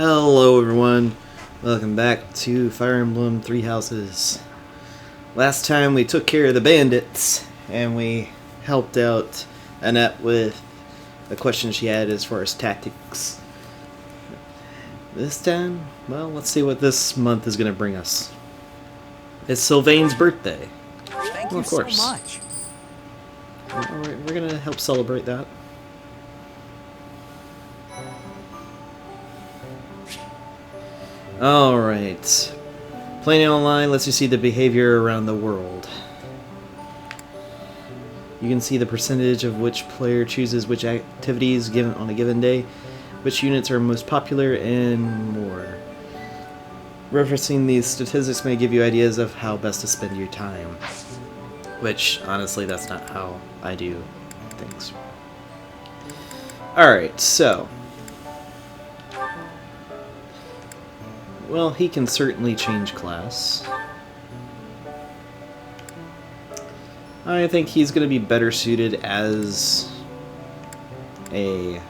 Hello everyone, welcome back to Fire Emblem Three Houses. Last time we took care of the bandits, and we helped out Annette with a question she had as far as tactics. This time, well, let's see what this month is going to bring us. It's Sylvain's birthday. Thank Well, you of course. so much. We're going to help celebrate that. Alright. Playing online lets you see the behavior around the world. You can see the percentage of which player chooses which activities given on a given day, which units are most popular, and more. Referencing these statistics may give you ideas of how best to spend your time. Which, honestly, that's not how I do things. Alright, so... well, he can certainly change class. I think he's going to be better suited as a...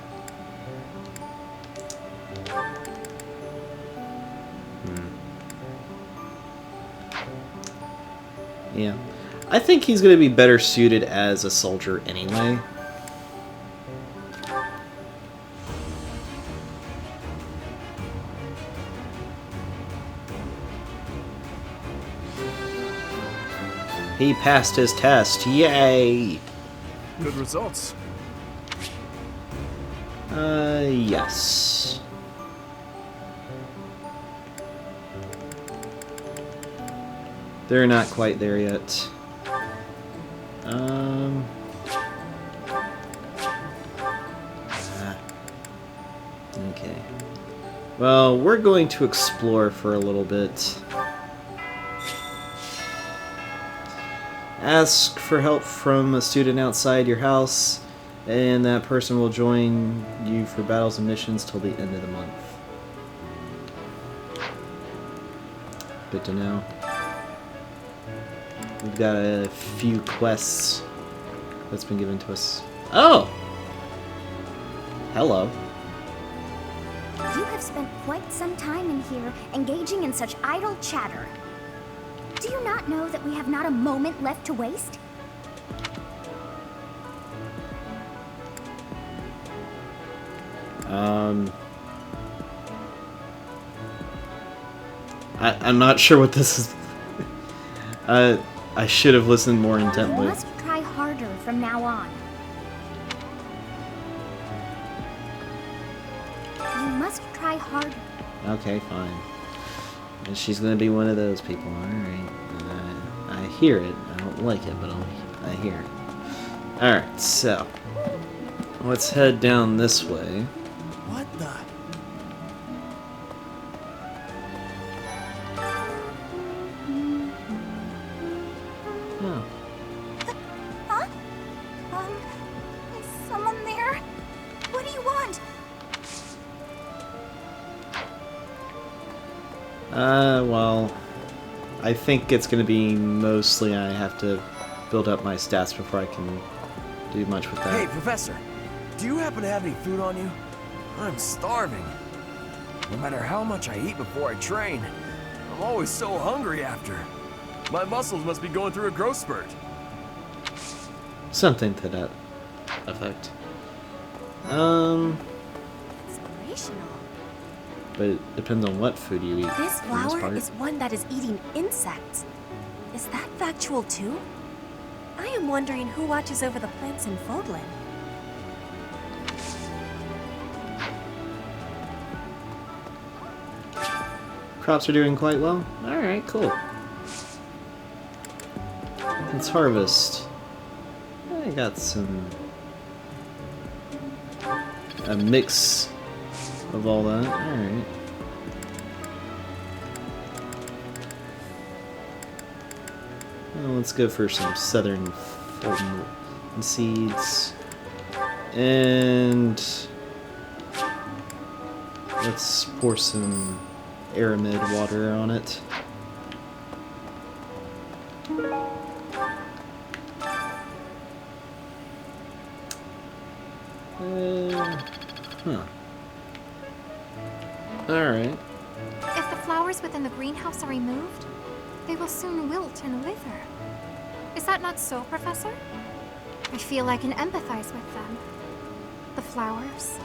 yeah. I think he's going to be better suited as a soldier anyway. He passed his test. Yay! Good results. Yes. They're not quite there yet. Okay. Well, we're going to explore for a little bit. Ask for help from a student outside your house, and that person will join you for battles and missions till the end of the month. Good to know. We've got a few quests that's been given to us. Oh! Hello. You have spent quite some time in here, engaging in such idle chatter. Do you not know that we have not a moment left to waste? I'm not sure what this is. I should have listened more intently. You must try harder from now on. You must try harder. Okay, fine. And she's gonna be one of those people. Alright. I hear it. I don't like it, but I hear it. Alright, so. Let's head down this way. What the? Oh. Huh? Is someone there? What do you want? Well, I think it's gonna be mostly I have to build up my stats before I can do much with that. Hey, Professor. Do you happen to have any food on you? I'm starving. No matter how much I eat before I train, I'm always so hungry after. My muscles must be going through a growth spurt. Something to that effect. Inspirational. But it depends on what food you eat. This for flower part. is one that is eating insects. Is that factual too? I am wondering who watches over the plants in Fodlan. Crops are doing quite well. Alright, cool. Let's harvest. I got a mix of all that. Alright. Well, let's go for some southern Fulton seeds. And let's pour some aramid water on it. Huh. Alright. If the flowers within the greenhouse are removed, they will soon wilt and wither. Is that not so, Professor? I feel I can empathize with them. The flowers.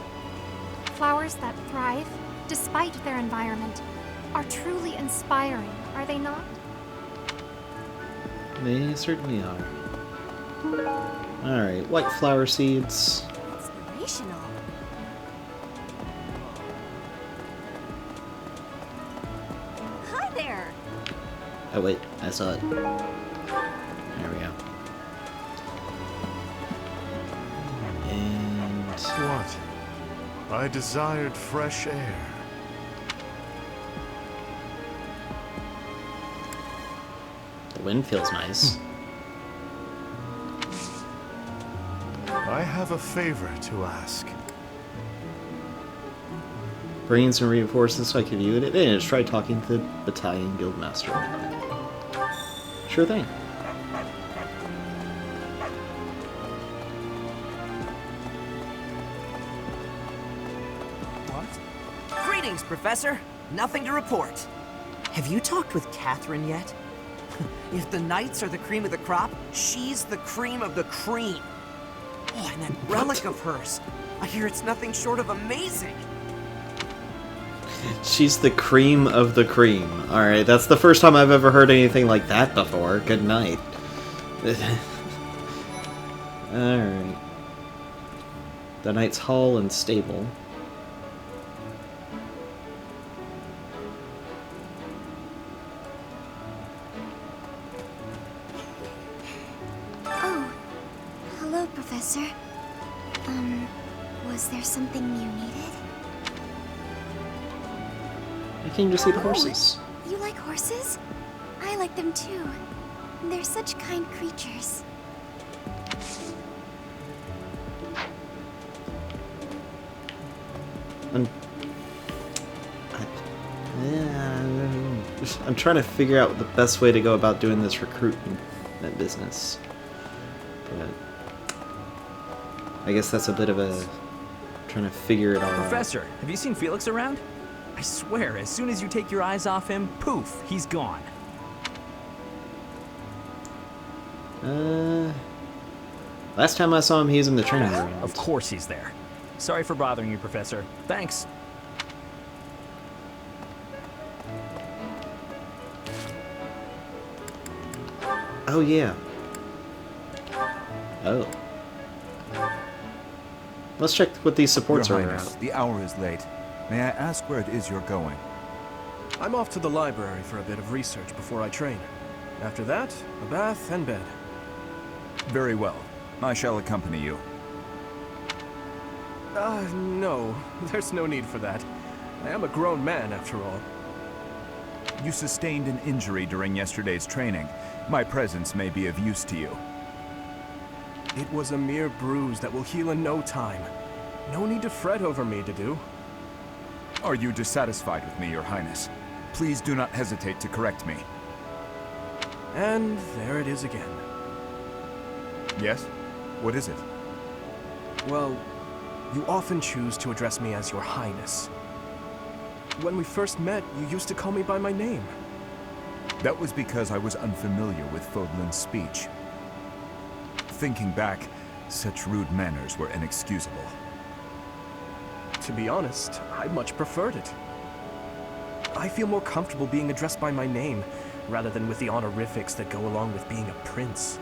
Flowers that thrive, despite their environment, are truly inspiring, are they not? They certainly are. Alright, white flower seeds. Inspirational. Hi there. Oh wait, I saw it. There we go. And... What? I desired fresh air. the wind feels nice. I have a favor to ask. Bringing some reinforcements so I can view it. And just try talking to the battalion guildmaster. Sure thing. What? Greetings, Professor. Nothing to report. Have you talked with Catherine yet? If the knights are the cream of the crop, she's the cream of the cream. Oh, and that relic of hers. I hear it's nothing short of amazing. She's the cream of the cream. Alright, that's the first time I've ever heard anything like that before. Good night. Alright. The Knight's Hall and Stable. Oh, hello, Professor. Was there something you needed? I came to see the horses. You like horses? I like them too. They're such kind creatures. I'm trying to figure out the best way to go about doing this recruitment business. But I guess that's a bit of a trying to figure it all out. Professor, have you seen Felix around? I swear, as soon as you take your eyes off him, poof, he's gone. Last time I saw him, he was in the training room. Of course he's there. Sorry for bothering you, Professor. Thanks. Oh, yeah. Oh. Let's check what these supports Your are Highness, about. the hour is late. May I ask where it is you're going? I'm off to the library for a bit of research before I train. After that, a bath and bed. Very well. I shall accompany you. No. There's no need for that. I am a grown man, after all. You sustained an injury during yesterday's training. My presence may be of use to you. It was a mere bruise that will heal in no time. No need to fret over me, Dedu. Are you dissatisfied with me, Your Highness? Please do not hesitate to correct me. And there it is again. Yes? What is it? Well, you often choose to address me as Your Highness. When we first met, you used to call me by my name. That was because I was unfamiliar with Fodlan's speech. Thinking back, such rude manners were inexcusable. To be honest, I much preferred it. I feel more comfortable being addressed by my name, rather than with the honorifics that go along with being a prince.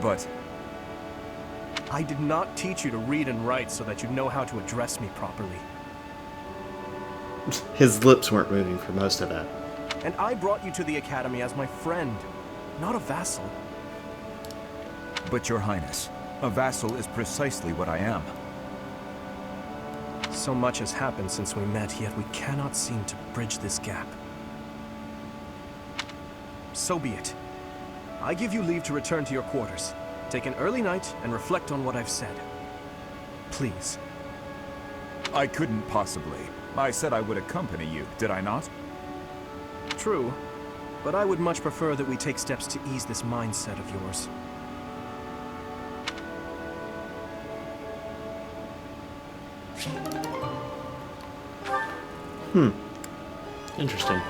But I did not teach you to read and write so that you know how to address me properly. His lips weren't moving for most of that. And I brought you to the academy as my friend, not a vassal. Your Highness, a vassal is precisely what I am. So much has happened since we met, yet we cannot seem to bridge this gap. So be it. I give you leave to return to your quarters. Take an early night and reflect on what I've said. Please. I couldn't possibly. I said I would accompany you, did I not? True, but I would much prefer that we take steps to ease this mindset of yours. Interesting.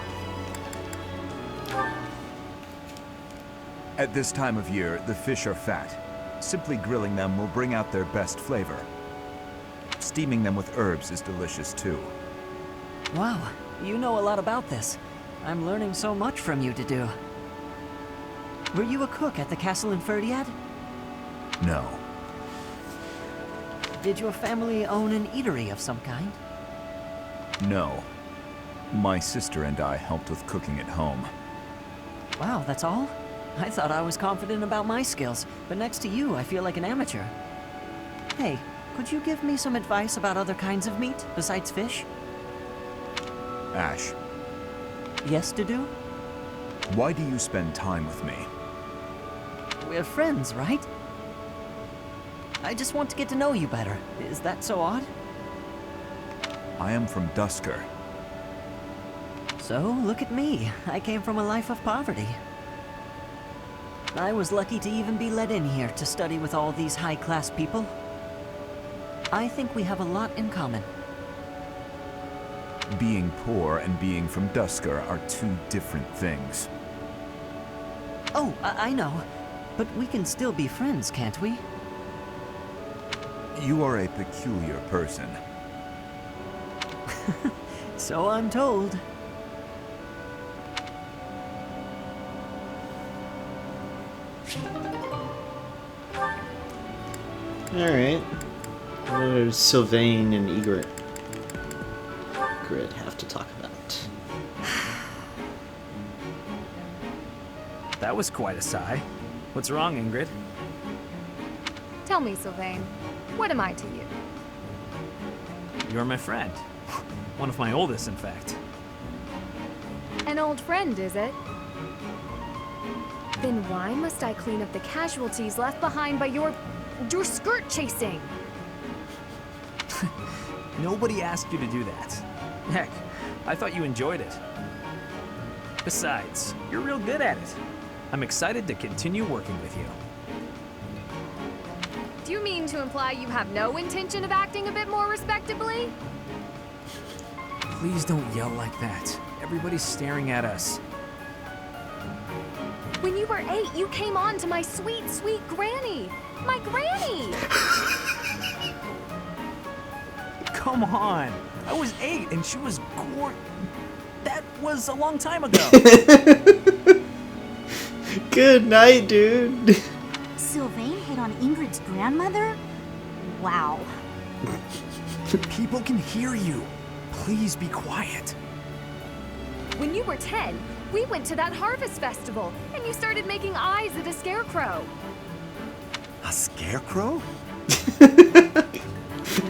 At this time of year, the fish are fat. Simply grilling them will bring out their best flavor. Steaming them with herbs is delicious too. Wow, you know a lot about this. I'm learning so much from you to do. Were you a cook at the castle in Ferdiad? No. Did your family own an eatery of some kind? No. My sister and I helped with cooking at home. Wow, that's all? I thought I was confident about my skills, but next to you, I feel like an amateur. Hey, could you give me some advice about other kinds of meat besides fish? Ash, Yes, Dudu? why do you spend time with me? We're friends, right? I just want to get to know you better. Is that so odd? I am from Dusker. So, look at me. I came from a life of poverty. I was lucky to even be let in here to study with all these high-class people. I think we have a lot in common. Being poor and being from Dusker are two different things. Oh, I know. But we can still be friends, can't we? You are a peculiar person. So I'm told. Alright. What do Sylvain and Egret have to talk about? That was quite a sigh. What's wrong, Ingrid? Tell me, Sylvain, what am I to you? You're my friend. One of my oldest, in fact. An old friend, is it? Then why must I clean up the casualties left behind by your skirt chasing? Nobody asked you to do that. Heck, I thought you enjoyed it. Besides, you're real good at it. I'm excited to continue working with you. Do you mean to imply you have no intention of acting a bit more respectably? Please don't yell like that. Everybody's staring at us. When you were 8, you came on to my sweet, sweet granny. My granny! Come on. I was 8 and she was That was a long time ago. Good night, dude. Sylvain hit on Ingrid's grandmother? Wow. People can hear you. Please be quiet. When you were 10, we went to that harvest festival, and you started making eyes at a scarecrow. A scarecrow?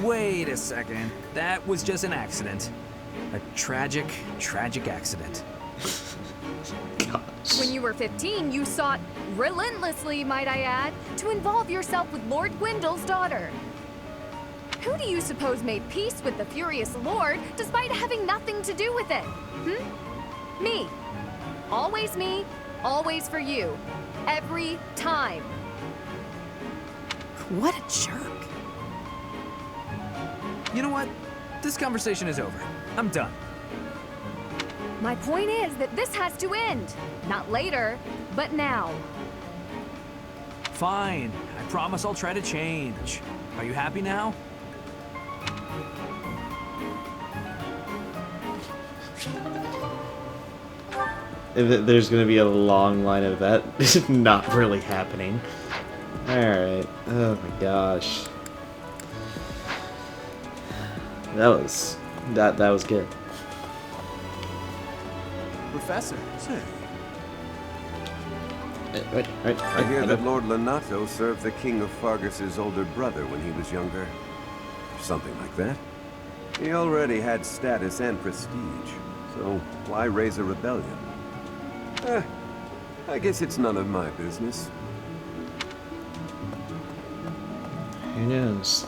Wait a second. That was just an accident. A tragic, tragic accident. When you were 15, you sought, relentlessly might I add, to involve yourself with Lord Gwendol's daughter. Who do you suppose made peace with the furious Lord despite having nothing to do with it? Me. Always for you. Every time. What a jerk. You know what? This conversation is over. I'm done. My point is that this has to end. Not later, but now. Fine. I promise I'll try to change. Are you happy now? There's gonna be a long line of that not really happening. Alright. Oh my gosh. That was good. Professor. Say, Right. I hear that Lord Lenato served the King of Fargus's older brother when he was younger. Something like that. He already had status and prestige, so why raise a rebellion? I guess it's none of my business. Who knows?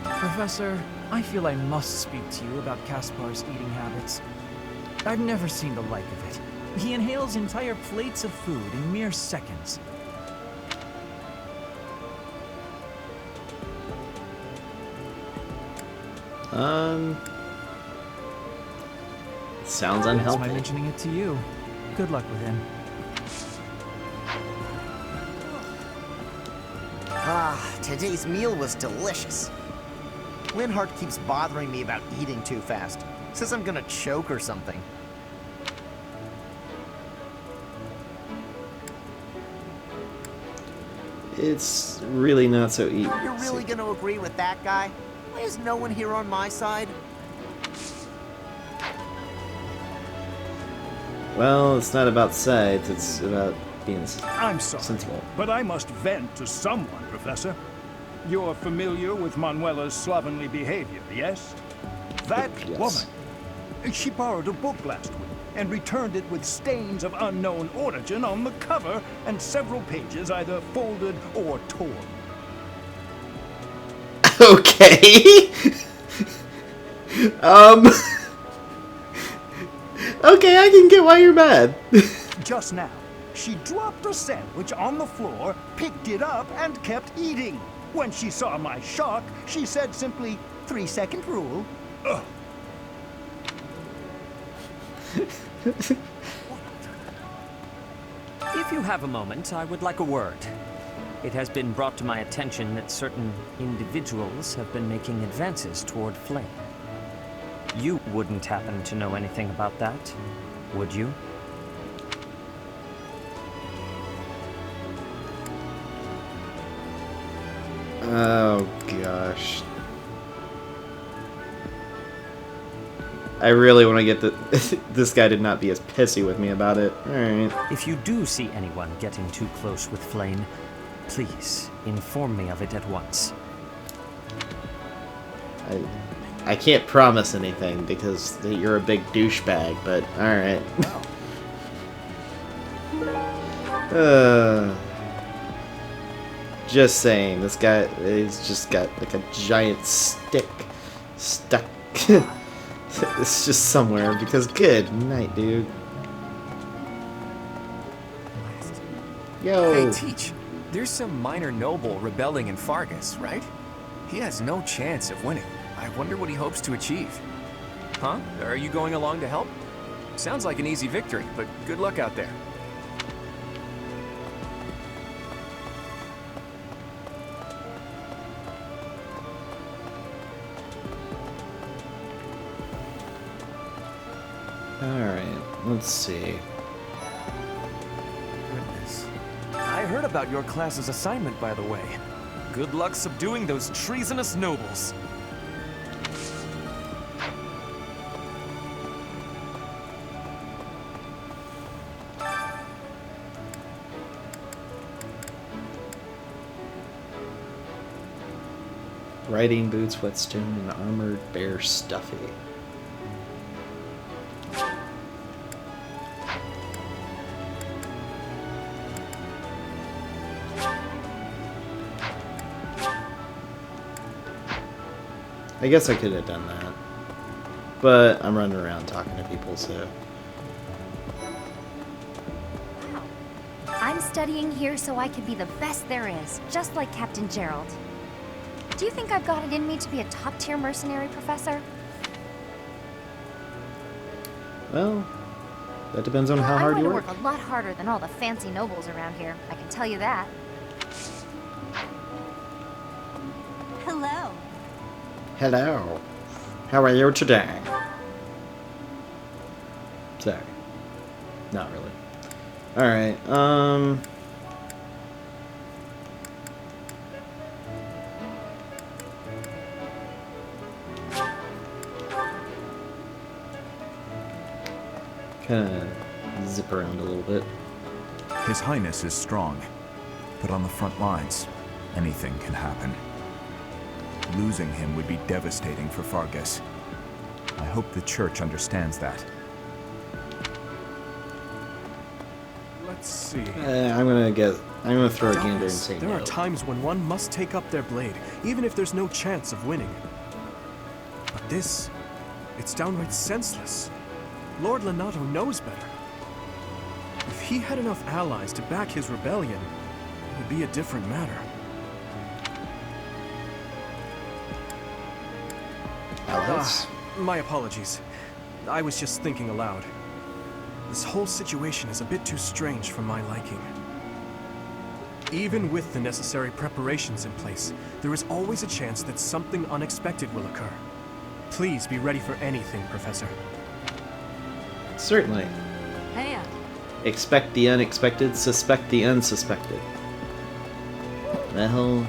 Professor, I feel I must speak to you about Caspar's eating habits. I've never seen the like of it. He inhales entire plates of food in mere seconds. Sounds That's unhealthy. my mentioning it to you. Good luck with him. Ah, today's meal was delicious. Linhardt keeps bothering me about eating too fast. Says I'm gonna choke or something. It's really not so easy. You're really gonna agree with that guy? Why is no one here on my side? Well, it's not about sides, it's about being I'm sorry, sensible. but I must vent to someone, Professor. You're familiar with Manuela's slovenly behavior, yes? That Yes. woman, she borrowed a book last week and returned it with stains of unknown origin on the cover and several pages either folded or torn. Okay. Okay, I can get why you're mad. Just now, she dropped a sandwich on the floor, picked it up, and kept eating. When she saw my shock, she said simply, 3-second rule. Ugh. If you have a moment, I would like a word. It has been brought to my attention that certain individuals have been making advances toward Flame. You wouldn't happen to know anything about that, would you? Oh gosh. I really want to get this guy to not be as pissy with me about it. Alright. If you do see anyone getting too close with Flame, please inform me of it at once. I can't promise anything because you're a big douchebag, but alright. Just saying, this guy, he's just got like a giant stick stuck. It's just somewhere because good night, dude. Yo. Hey, Teach. There's some minor noble rebelling in Fargus, right? He has no chance of winning. I wonder what he hopes to achieve. Huh? Are you going along to help? Sounds like an easy victory, but good luck out there. Alright, let's see. Goodness. I heard about your class's assignment, by the way. Good luck subduing those treasonous nobles. Riding boots, whetstone, and armored bear stuffy. I guess I could have done that. But I'm running around talking to people, so... Wow. I'm studying here so I can be the best there is, just like Captain Gerald. Do you think I've got it in me to be a top-tier mercenary, Professor? Well, that depends on how hard I'm you going work. to work a lot harder than all the fancy nobles around here, I can tell you that. Hello. Hello. How are you today? Sorry. Not really. Alright, kinda zip around a little bit. His Highness is strong, but on the front lines, anything can happen. Losing him would be devastating for Fargus. I hope the Church understands that. Let's see. I'm gonna throw a gander and Doubtless, say there no. are times when one must take up their blade, even if there's no chance of winning. But this, it's downright senseless. Lord Lenato knows better. If he had enough allies to back his rebellion, it would be a different matter. Alex? My apologies. I was just thinking aloud. This whole situation is a bit too strange for my liking. Even with the necessary preparations in place, there is always a chance that something unexpected will occur. Please be ready for anything, Professor. Certainly. Hey, Expect the unexpected, suspect the unsuspected. The whole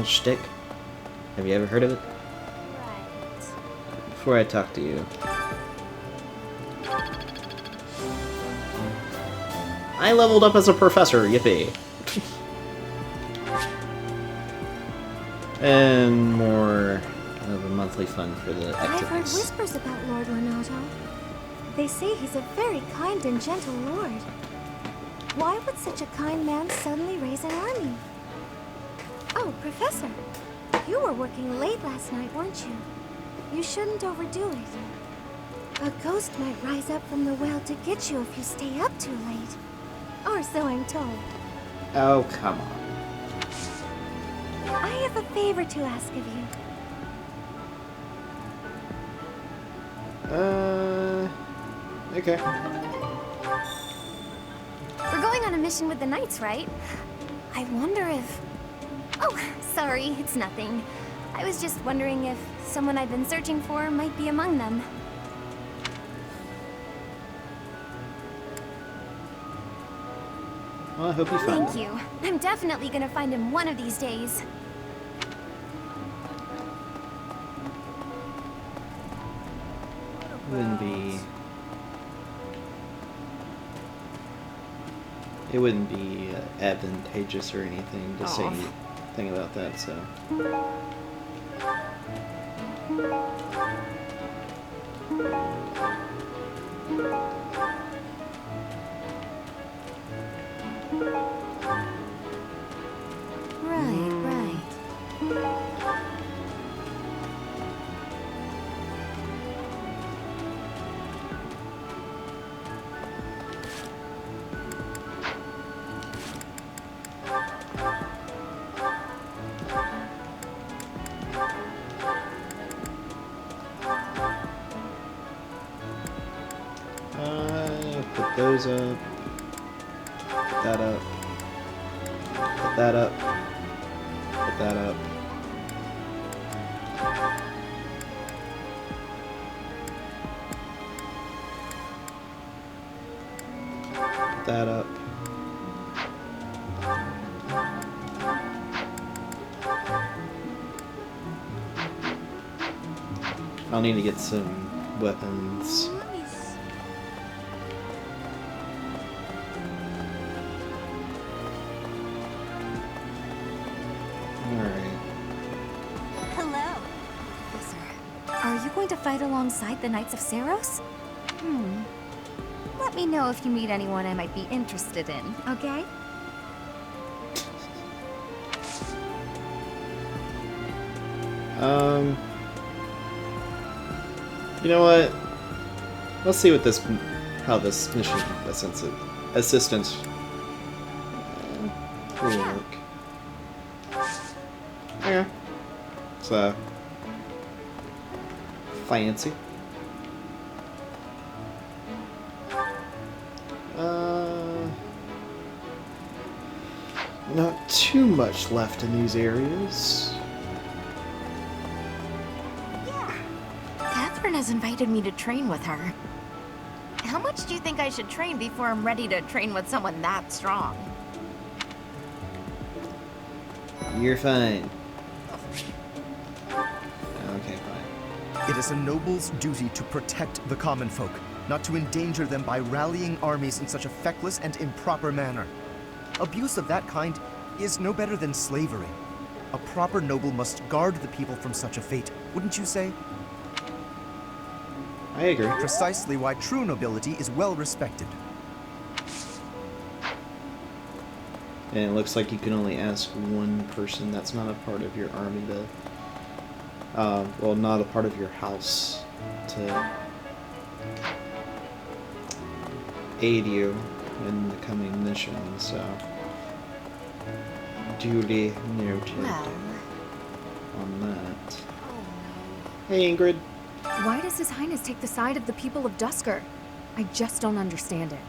shtick. Have you ever heard of it? Right. Before I talk to you. I leveled up as a professor, yippee. And more of a monthly fund for the I've heard activities. whispers about Lord Lenato. They say he's a very kind and gentle lord. Why would such a kind man suddenly raise an army? Oh, Professor, you were working late last night, weren't you? You shouldn't overdo it. A ghost might rise up from the well to get you if you stay up too late. Or so I'm told. Oh, come on. I have a favor to ask of you. Okay. We're going on a mission with the Knights, right? I wonder if... Oh, sorry, it's nothing. I was just wondering if someone I've been searching for might be among them. Well, I hope you find Thank you. I'm definitely gonna find him one of these days. It wouldn't be advantageous or anything to say anything about that, so. Right. Put those up. Put that up. Put that up. Put that up. Put that up. I'll need to get some weapons. To fight alongside the Knights of Saros? Let me know if you meet anyone I might be interested in, okay? You know what? Let's see what how this mission assistance will work. Okay. So. Fancy. Not too much left in these areas. Yeah. Catherine has invited me to train with her. How much do you think I should train before I'm ready to train with someone that strong? You're fine. Okay, fine. It is a noble's duty to protect the common folk, not to endanger them by rallying armies in such a feckless and improper manner. Abuse of that kind is no better than slavery. A proper noble must guard the people from such a fate, wouldn't you say? I agree. Precisely why true nobility is well respected. And it looks like you can only ask one person that's not a part of your army to... well, not a part of your house to aid you in the coming mission, so duly noted on that. Hey, Ingrid. Why does His Highness take the side of the people of Dusker? I just don't understand it.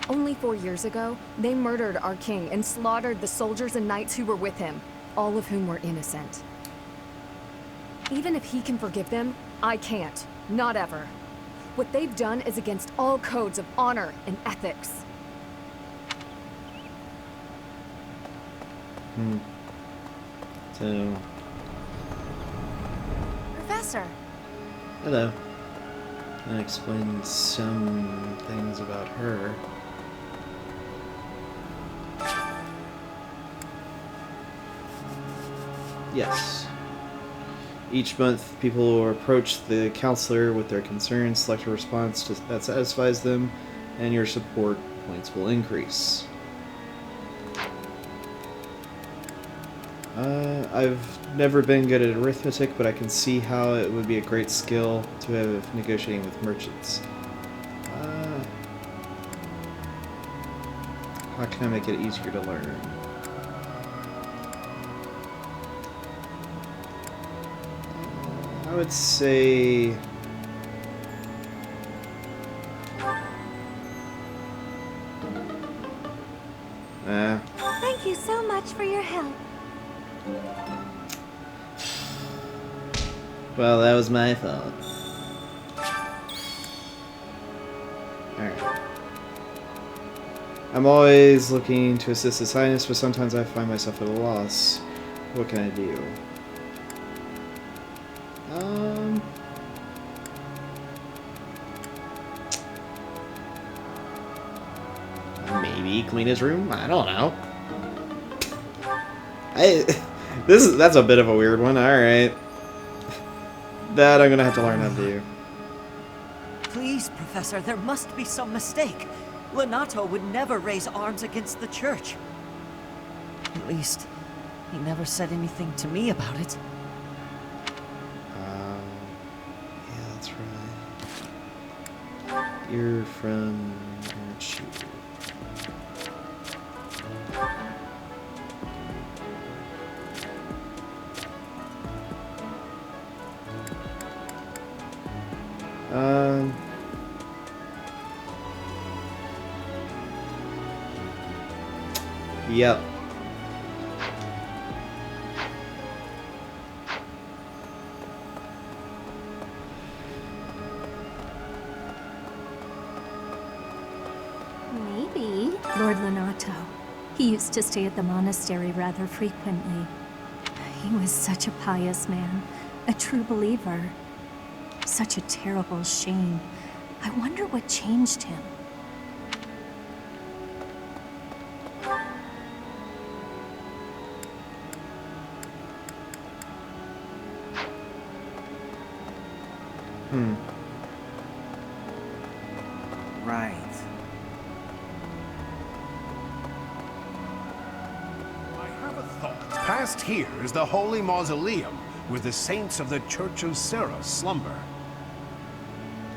Only 4 years ago, they murdered our king and slaughtered the soldiers and knights who were with him, all of whom were innocent. Even if he can forgive them, I can't. Not ever. What they've done is against all codes of honor and ethics. So... Professor! Hello. That explains some things about her. Yes. Each month, people will approach the counselor with their concerns, select a response that satisfies them, and your support points will increase. I've never been good at arithmetic, but I can see how it would be a great skill to have negotiating with merchants. How can I make it easier to learn? I would say... Thank you so much for your help. Well, that was my fault. Alright. I'm always looking to assist His Highness, but sometimes I find myself at a loss. What can I do? Maybe clean his room? I don't know. That's a bit of a weird one. Alright. That I'm gonna have to learn how to do. Please, Professor, there must be some mistake. Lenato would never raise arms against the church. At least, he never said anything to me about it. Yeah, that's right. You're from... aren't you? Yep. Maybe. Lord Lenato. He used to stay at the monastery rather frequently. He was such a pious man, a true believer. Such a terrible shame. I wonder what changed him. Right. I have a thought. Past here is the Holy Mausoleum, where the saints of the Church of Serra slumber.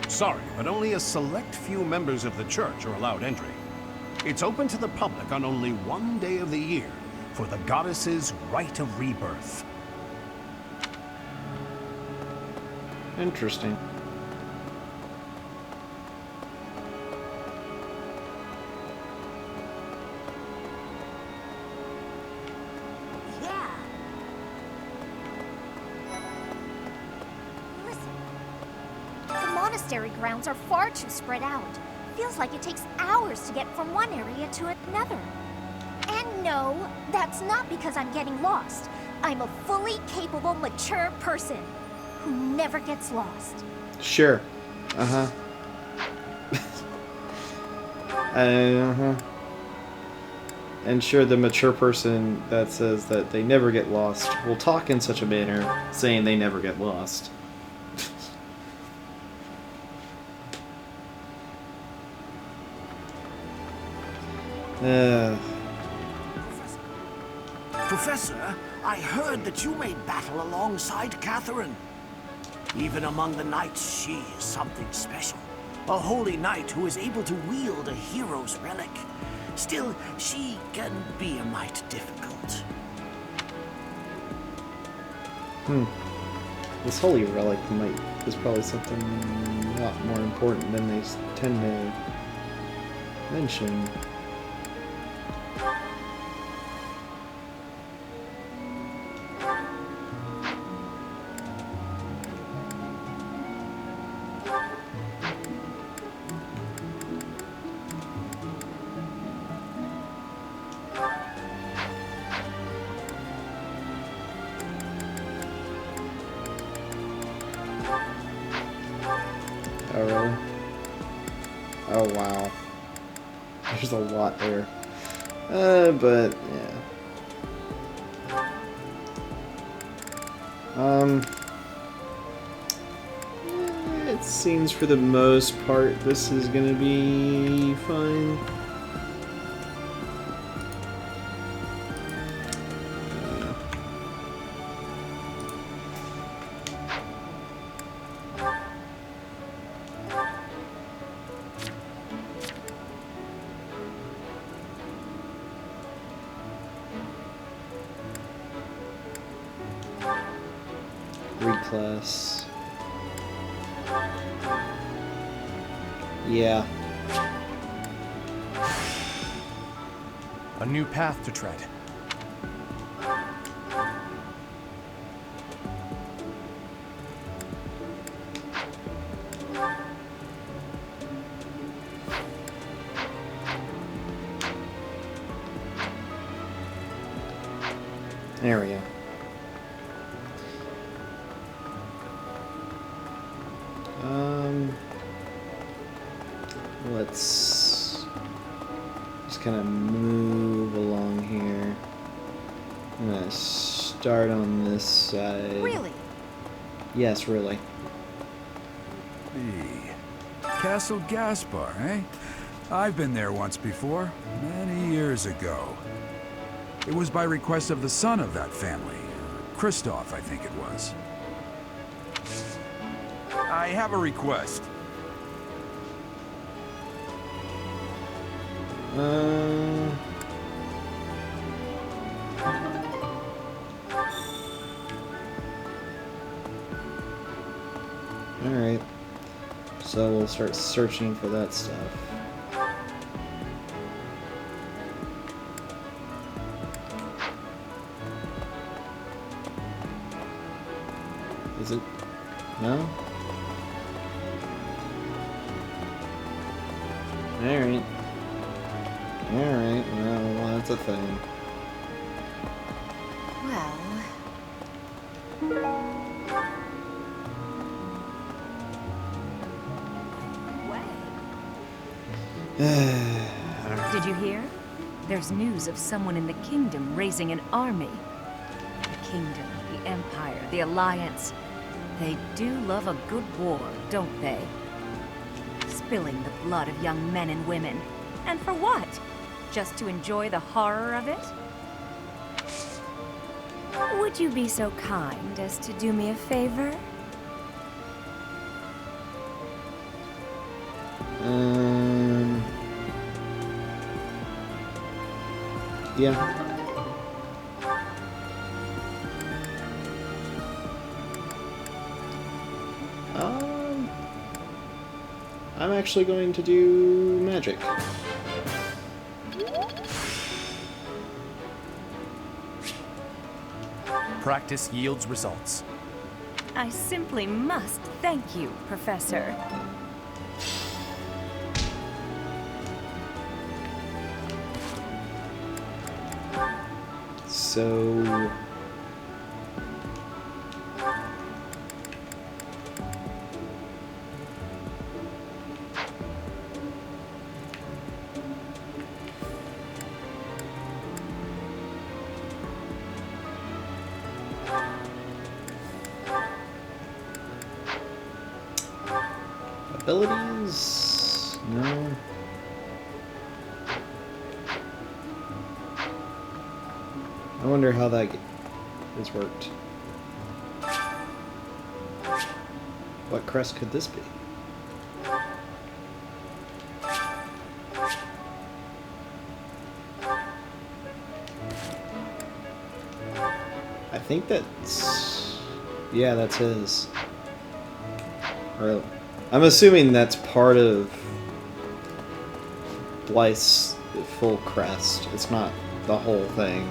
Sorry, but only a select few members of the church are allowed entry. It's open to the public on only one day of the year, for the goddess's rite of rebirth. Interesting. Yeah. Listen. The monastery grounds are far too spread out. Feels like it takes hours to get from one area to another. And no, that's not because I'm getting lost. I'm a fully capable, mature person who never gets lost. Sure. Uh-huh. Uh-huh. And sure, the mature person that says that they never get lost will talk in such a manner, saying they never get lost. Professor, I heard that you made battle alongside Catherine. Even among the knights, she is something special. A holy knight who is able to wield a hero's relic. Still, she can be a mite difficult. This holy relic is probably something a lot more important than they tend to mention. Oh, really? Oh, wow. There's a lot there. But, yeah. It seems for the most part this is gonna be fine. Reclass. Yeah. A new path to tread. There we go. Let's just kind of move along here. I'm gonna start on this side. Really? Yes, really. Castle Gaspar, eh? I've been there once before, many years ago. It was by request of the son of that family, Christoph, I think it was. I have a request. Alright. So we'll start searching for that stuff. Is it? No? Alright. Alright, well, that's a thing. Well... Did you hear? There's news of someone in the kingdom raising an army. The kingdom, the empire, the alliance. They do love a good war, don't they? Spilling the blood of young men and women. And for what? Just to enjoy the horror of it? Would you be so kind as to do me a favor? Yeah. I'm actually going to do magic. Practice yields results. I simply must thank you, Professor. So... abilities? No. I wonder how that has worked. What crest could this be? I think that's... Yeah, that's his. Or, I'm assuming that's part of Blythe's full crest. It's not the whole thing.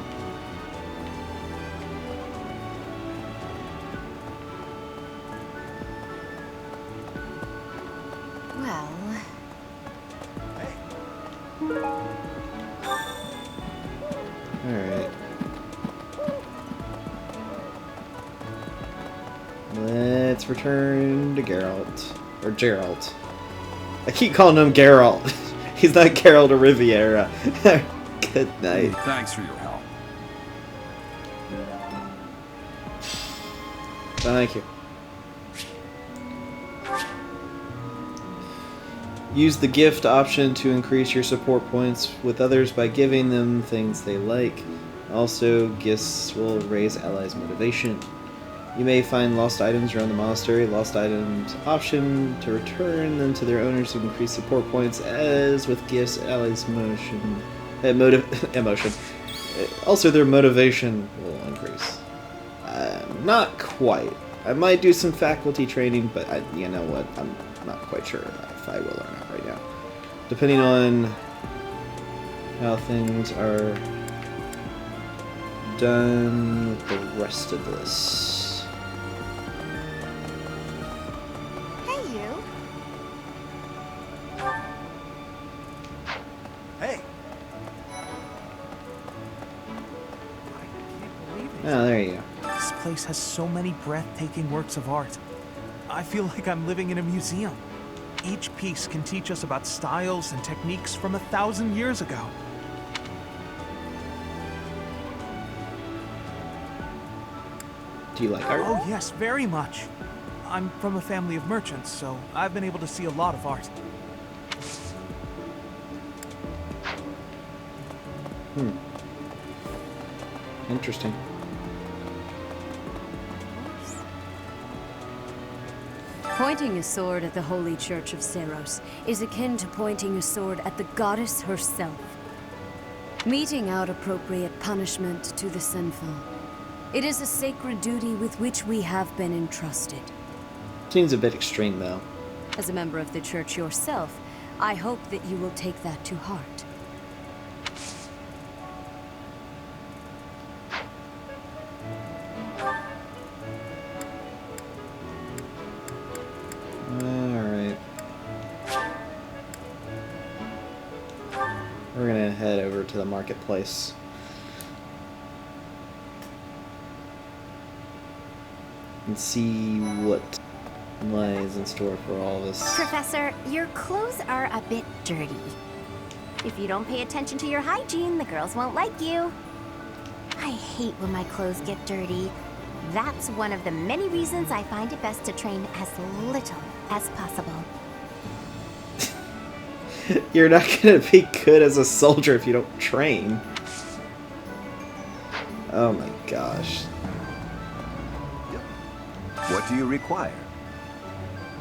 Well... Alright. Let's return to Geralt. Or Geralt. I keep calling him Geralt. He's not Geralt of Riviera. Good night. Thanks for your help. Thank you. Use the gift option to increase your support points with others by giving them things they like. Also, gifts will raise allies' motivation. You may find lost items around the monastery. Lost items option to return them to their owners to increase support points. As with gifts, allies' emotion. Also, their motivation will increase. Not quite. I might do some faculty training, but you know what? I'm not quite sure if I will or not right now. Depending on how things are done with the rest of this. Oh, there you go. This place has so many breathtaking works of art. I feel like I'm living in a museum. Each piece can teach us about styles and techniques from 1,000 years ago. Do you like art? Oh yes, very much. I'm from a family of merchants, so I've been able to see a lot of art. Interesting. Pointing a sword at the Holy Church of Seros is akin to pointing a sword at the goddess herself. Meting out appropriate punishment to the sinful. It is a sacred duty with which we have been entrusted. Seems a bit extreme, though. As a member of the church yourself, I hope that you will take that to heart. Alright. We're gonna head over to the marketplace. And see what lies in store for all of us. Professor, your clothes are a bit dirty. If you don't pay attention to your hygiene, the girls won't like you. I hate when my clothes get dirty. That's one of the many reasons I find it best to train as little as possible. You're not gonna be good as a soldier if you don't train. Oh my gosh. What do you require?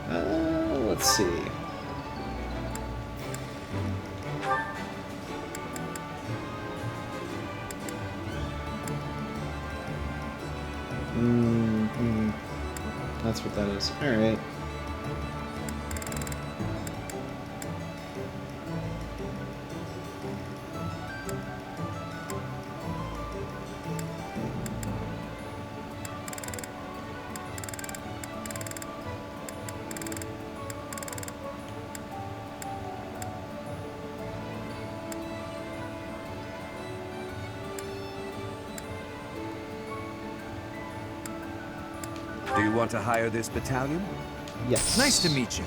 Let's see. That's what that is. Alright. Do you want to hire this battalion? Yes. Nice to meet you.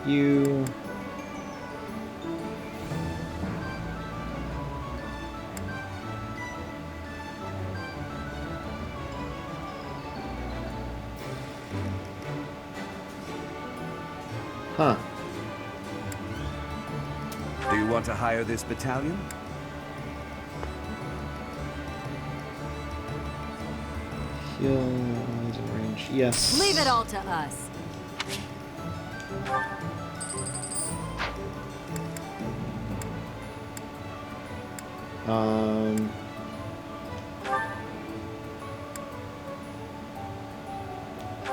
You... Huh. Do you want to hire this battalion? Heal range. Yes. Leave it all to us.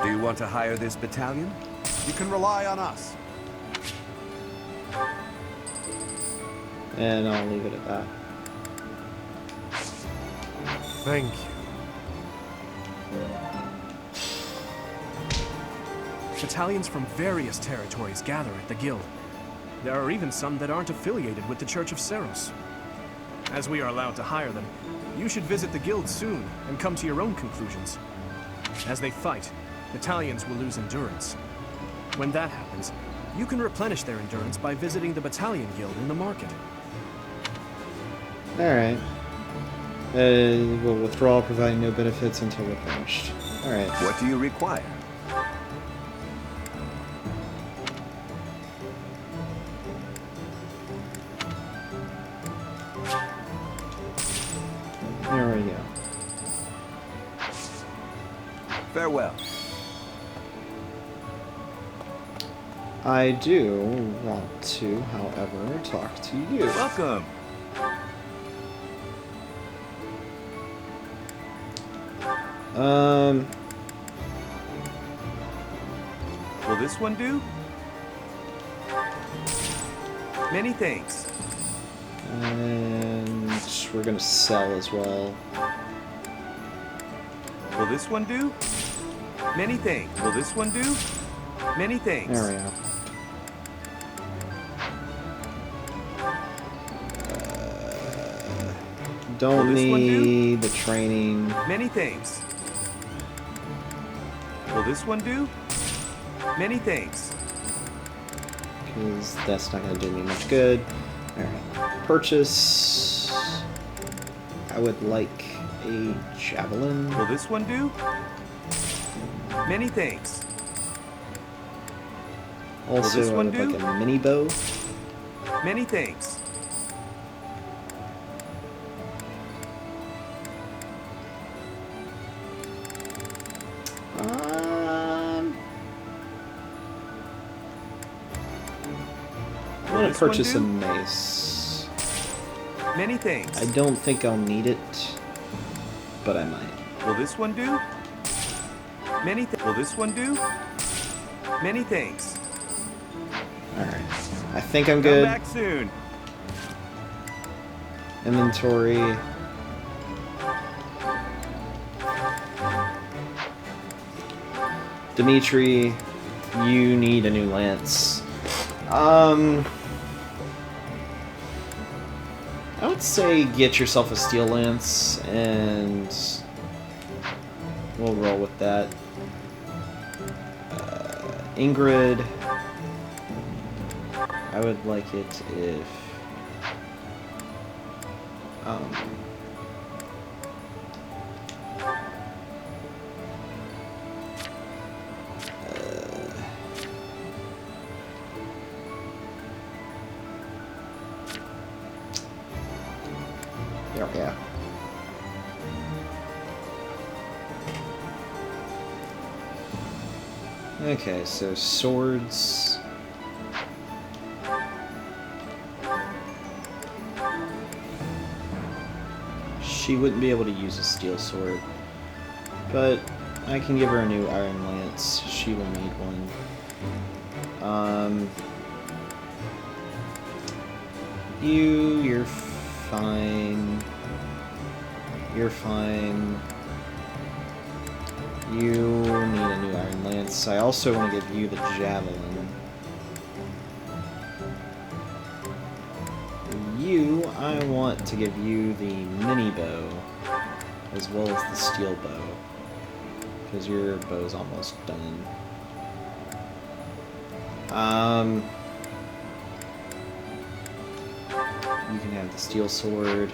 Do you want to hire this battalion? You can rely on us. And I'll leave it at that. Thank you. Battalions from various territories gather at the guild. There are even some that aren't affiliated with the Church of Seros. As we are allowed to hire them, you should visit the guild soon and come to your own conclusions. As they fight, battalions will lose endurance. When that happens, you can replenish their endurance by visiting the battalion guild in the market. Alright. Will withdraw, providing no benefits until replenished. Alright. What do you require? There we go. Farewell. I do want to, however, talk to you. Welcome. Will this one do? Many thanks. And we're gonna sell as well. Will this one do? Many thanks. Will this one do? Many thanks. There we go. Don't need the training. Many thanks. Will this one do? Many thanks. Because that's not going to do me much good. Alright. Purchase. I would like a javelin. Will this one do? Many thanks. Also, I would like a mini bow. Many thanks. I'm gonna purchase a mace. Many thanks. I don't think I'll need it, but I might. Will this one do? Will this one do? Many thanks. Alright. I think I'm good. Come back soon. Inventory. Dimitri, you need a new lance. I would say get yourself a steel lance, and we'll roll with that. Ingrid, I would like it if yeah. Okay, so swords. She wouldn't be able to use a steel sword, but I can give her a new iron lance. She will need one. You're fine. You're fine. You need a new iron lance. I also want to give you the javelin. You, I want to give you the mini bow, as well as the steel bow, because your bow's almost done. You can have the steel sword.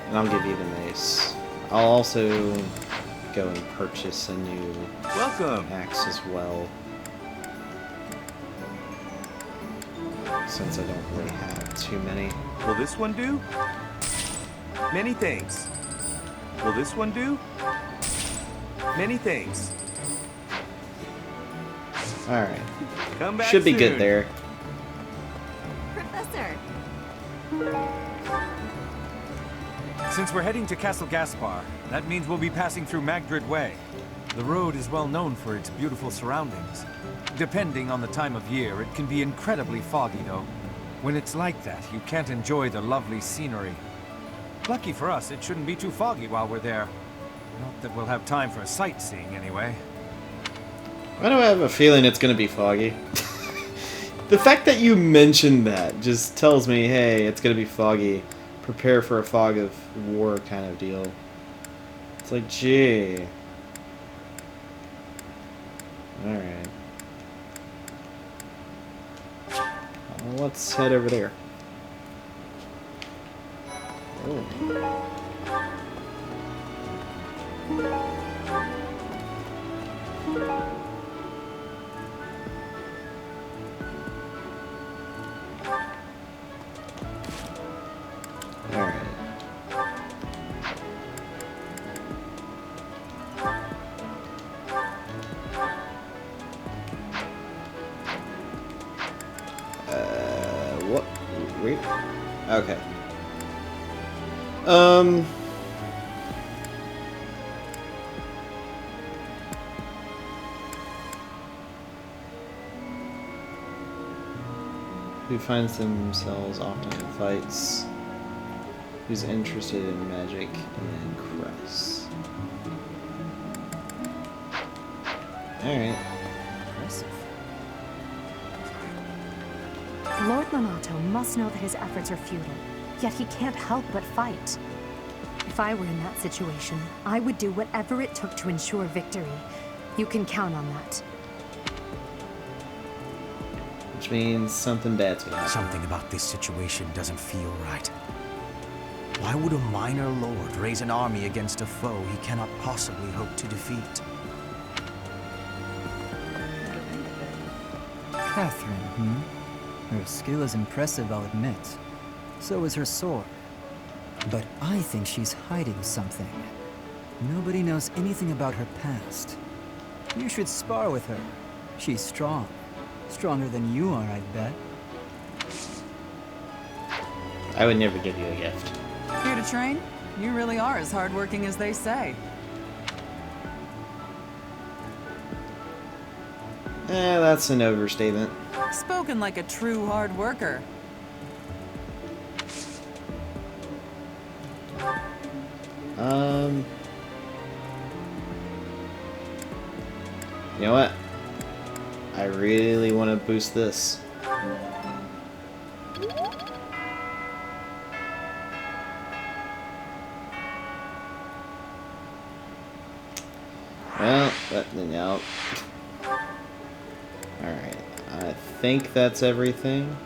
And I'll give you the mace. I'll also go and purchase a new axe as well, since I don't really have too many. Will this one do? Many thanks. Will this one do? Many thanks. Alright. Come back Should be soon. good there. Professor! Since we're heading to Castle Gaspar, that means we'll be passing through Magdred Way. The road is well known for its beautiful surroundings. Depending on the time of year, it can be incredibly foggy, though. When it's like that, you can't enjoy the lovely scenery. Lucky for us, it shouldn't be too foggy while we're there. Not that we'll have time for sightseeing, anyway. Why do I have a feeling it's gonna be foggy? The fact that you mentioned that just tells me, hey, it's gonna be foggy. Prepare for a fog of war kind of deal. It's like, gee. Alright. Well, let's head over there. Oh. Alright. What? Wait. Okay. Who finds themselves often in fights, who's interested in magic and crest. Alright. Impressive. Lord Lonato must know that his efforts are futile, yet he can't help but fight. If I were in that situation, I would do whatever it took to ensure victory. You can count on that. Which means something bad's gonna happen. Something about this situation doesn't feel right. Why would a minor lord raise an army against a foe he cannot possibly hope to defeat? Catherine, Her skill is impressive, I'll admit. So is her sword. But I think she's hiding something. Nobody knows anything about her past. You should spar with her. She's strong. Stronger than you are, I bet. I would never give you a gift. Here to train? You really are as hardworking as they say. That's an overstatement. Spoken like a true hard worker. You know what? I really want to boost this. Well, no. Alright, I think that's everything.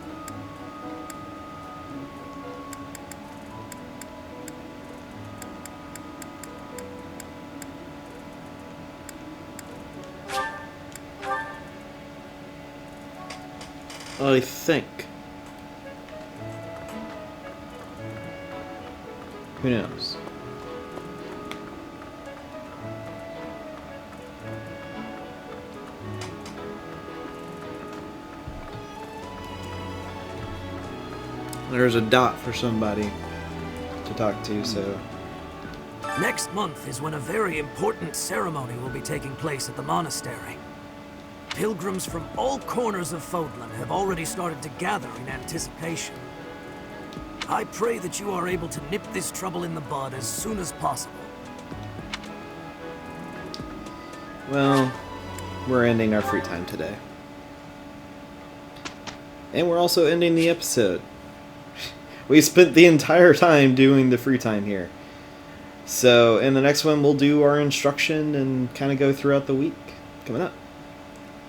I think. Who knows? There's a dot for somebody to talk to, so... Next month is when a very important ceremony will be taking place at the monastery. Pilgrims from all corners of Fodlan have already started to gather in anticipation. I pray that you are able to nip this trouble in the bud as soon as possible. Well, we're ending our free time today. And we're also ending the episode. We spent the entire time doing the free time here. So, in the next one, we'll do our instruction and kind of go throughout the week coming up.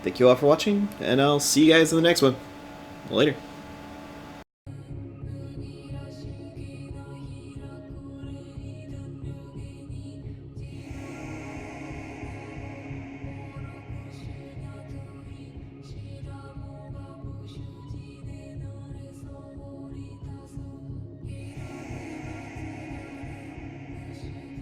Thank you all for watching, and I'll see you guys in the next one. Later.